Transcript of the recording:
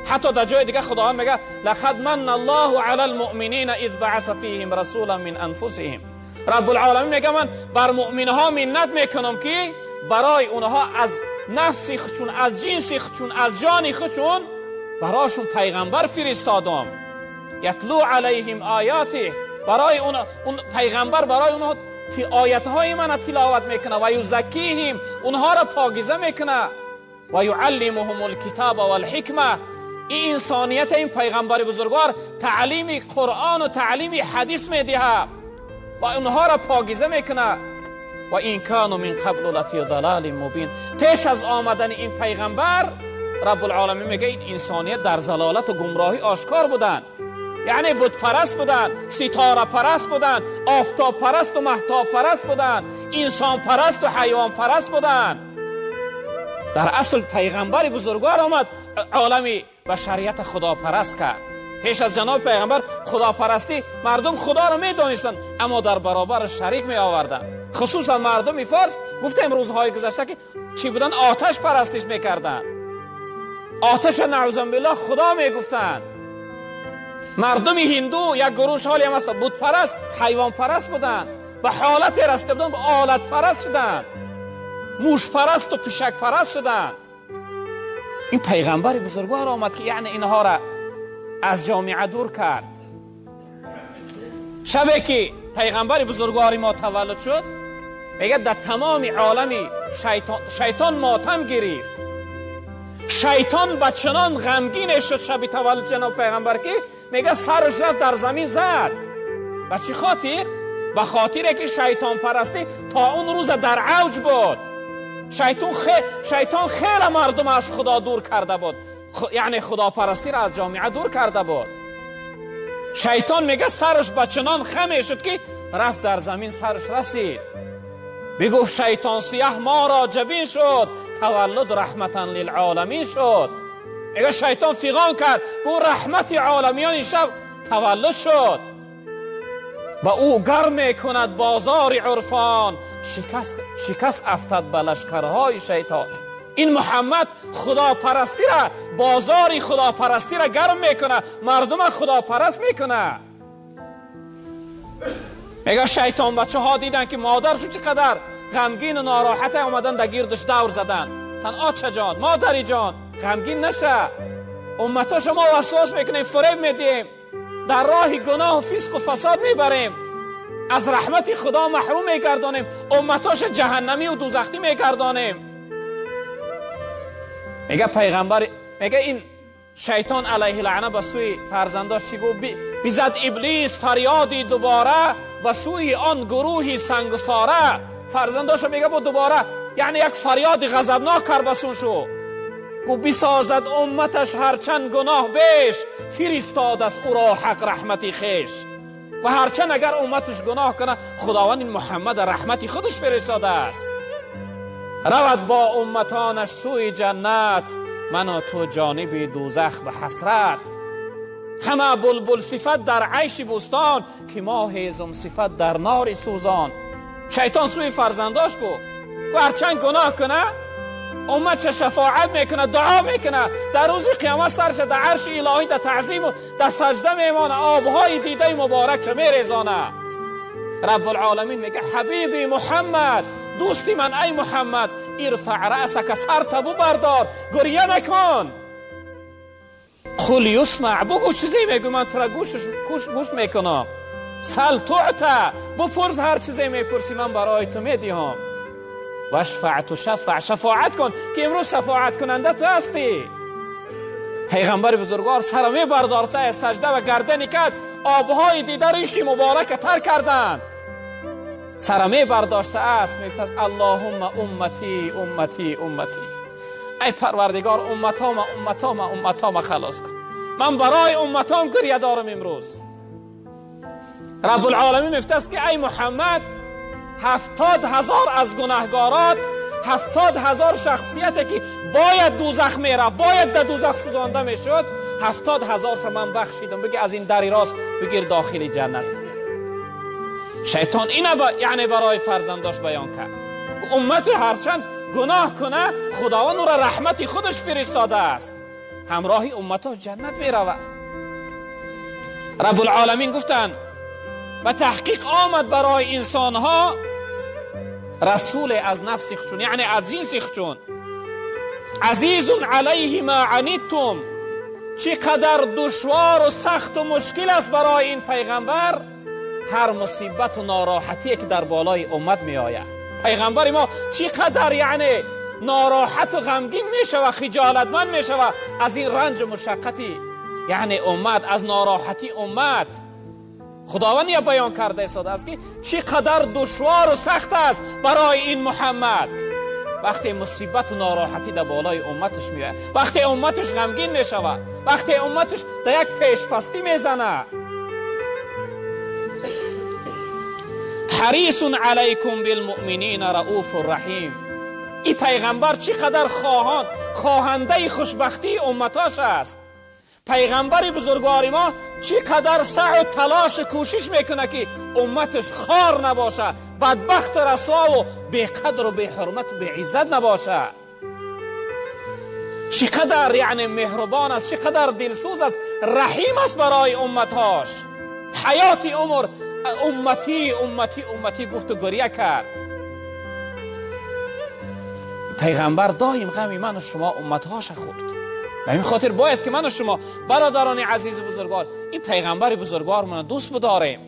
حتی در جای دیگه خداوند میگه لقد من الله علی المؤمنین اذ بعث فیهم رسولا من انفسهم. رب العالمین میگه من بر مؤمنها منت میکنم که برای اونها از نفس خودشون، از جنس خودشون، از جان خودشون براشون پیغمبر فرستادم. یتلو علیهم آیاته، برای اون پیغمبر برای اونها آیاتهای من تلاوت میکنه و یزکیهم، اونها را پاکیزه میکنه و یعلمهم الکتاب والحکمه. این انسانیت این پیغمبر بزرگوار تعلیم قرآن و تعلیم حدیث میدهه و اونها را پاکیزه میکنه. و این کانوا من قبل لفی ضلال مبین، پیش از آمدن این پیغمبر رب العالمین میگه این انسانیت در ضلالت و گمراهی آشکار بودن. یعنی بت پرست بودن، ستاره پرست بودن، آفتاب پرست و مهتاب پرست بودن، انسان پرست و حیوان پرست بودن. در اصل پیغمبر بزرگوار آمد عالمی بشریت خدا پرست کرد. پیش از جناب پیغمبر خداپرستی مردم خدا را میدانستند اما در برابر شریک می آوردند. خصوصا مردم فارس گفتم روزهای گذشته که چی بودن؟ آتش پرستش میکردند. آتش نعوذ بالله خدا میگفتند. مردم هندو یک گروه حالی هم است بت پرست، حیوان پرست بودند، به حالت رسیده بودند به آلت پرست شدند، موش پرست و پشک پرست شدند. این پیغمبر بزرگوار آمد که یعنی اینها را از جامعه دور کرد. شبی که پیغمبر بزرگوار ما تولد شد میگه در تمام عالمی شیطان ماتم گرفت. شیطان بچنان غمگین شد شب تولد جناب پیغمبر که میگه سرش رفت در زمین زد. و چی خاطر؟ به خاطر که شیطان پرستی تا اون روز در اوج بود. شیطان خیلی مردم از خدا دور کرده بود، یعنی خدا پرستی را از جامعه دور کرده بود. شیطان میگه سرش بچنان خم شد که رفت در زمین سرش رسید. بگفت شیطان سیاه ما را جبین شد، تولد رحمتا للعالمین شد. میگه شیطان فیغان کرد گو رحمت عالمیان شب تولد شد. با او گرم میکند بازار عرفان، شکست افتد به لشکرهای شیطان. این محمد خدا پرستی را، بازار خدا پرستی را گرم میکنه، مردم خدا پرست میکنه. میگه شیطان بچه ها دیدن که مادرشو چقدر غمگین و ناراحت آمدن در گیردش دور زدن. آچه جان، مادری جان غمگین نشه، امتاش ما وسواس میکنیم، فریب میدیم، در راه گناه و فسق و فساد میبریم، از رحمت خدا محروم میگردانیم، امتاش جهنمی و دوزخی میگردانیم. میگه پیغمبر، میگه این شیطان علیه لعنه به سوی فرزنداش چی گفت؟ بیزد ابلیس فریادی دوباره به سوی آن گروهی سنگساره. فرزنداشو میگه با دوباره یعنی یک فریاد غضبناک کرد بسون شو. گو بسازد امتش هرچند گناه بیش، فرستاد از او را حق رحمتی خیش. و هرچند اگر امتش گناه کنه خداوند این محمد رحمتی خودش فرستاده است. رود با امتانش سوی جنت، من و تو جانب دوزخ به حسرت. همه بلبل صفت در عیش بستان، که ما هیزم صفت در نار سوزان. شیطان سوی فرزنداش گفت که هرچند گناه کنه امتش شفاعت میکنه، دعا میکنه، در روز قیامت سرش در عرش الهی در تعظیم و در سجده میمانه، آبهای دیده مبارک میریزانه. رب العالمین میگه حبیبی محمد، دوستی من ای محمد، ارفع رأسک، سر تبو بردار، گریه نکن. قل یسمع، بگو چیزی میگو من تو را گوش میکنم. سل تعطى، بپرس هر چیزی میپرسی من برای تو میدیم. وشفع تشفع، شفاعت کن که امروز شفاعت کننده تو هستی. پیغمبر بزرگوار سر میبردارد از سجده و گردنی کرد، آبهای دیده ریش مبارک تر کردند. سر میبرداشته است، میگفت اللهم امتی امتی امتی، ای پروردگار امتام خلاص کن، من برای امتام گریه دارم امروز. رب العالمین میگفت که ای محمد 70,000 از گناهگارات، 70,000 شخصیتی که باید دوزخ میره، باید در دوزخ سوزانده میشد، 70,000 من بخشیدم، بگی از این دری راست بگیر داخل جنت. شیطان اینه یعنی برای فرزنداش بیان کرد امت هرچند گناه کنه خداوند او را رحمتی خودش فرستاده است. همراهی امتاش جنت میرود. رب العالمین گفتن و تحقیق آمد برای انسانها رسول از نفس خودشون، یعنی از جنس خودشون. عزیز علیه ما عنیتم، چقدر دشوار و سخت و مشکل است برای این پیغمبر هر مصیبت و ناراحتی که در بالای امت می آید. پیغمبر ما چقدر یعنی ناراحت و غمگین می شود، خجالتمند می شود از این رنج و مشقتی یعنی امت، از ناراحتی امت. خداوند یا بیان کرده است که چقدر دشوار و سخت است برای این محمد وقتی مصیبت و ناراحتی در بالای امتش میاد، وقتی امتش غمگین میشود، وقتی امتش در یک پیشپستی میزنه. حریص علیکم بالمؤمنین رؤوف رحیم. این پیغمبر چقدر خواهنده خوشبختی امتاش است. پیغمبر بزرگوار ما چقدر سعی و تلاش و کوشش میکنه که امتش خار نباشه، بدبخت و رسوا و بی قدر و بی حرمت و بی عزت نباشه. چقدر یعنی مهربان است، چقدر دلسوز است، رحیم است برای امتاش. حیات عمر امتی امتی امتی گفت و گریه کرد. پیغمبر دایم غم من و شما امتهاش خورد. به این خاطر باید که من و شما برادران عزیز بزرگوار این پیغمبر بزرگوار من دوست بداریم.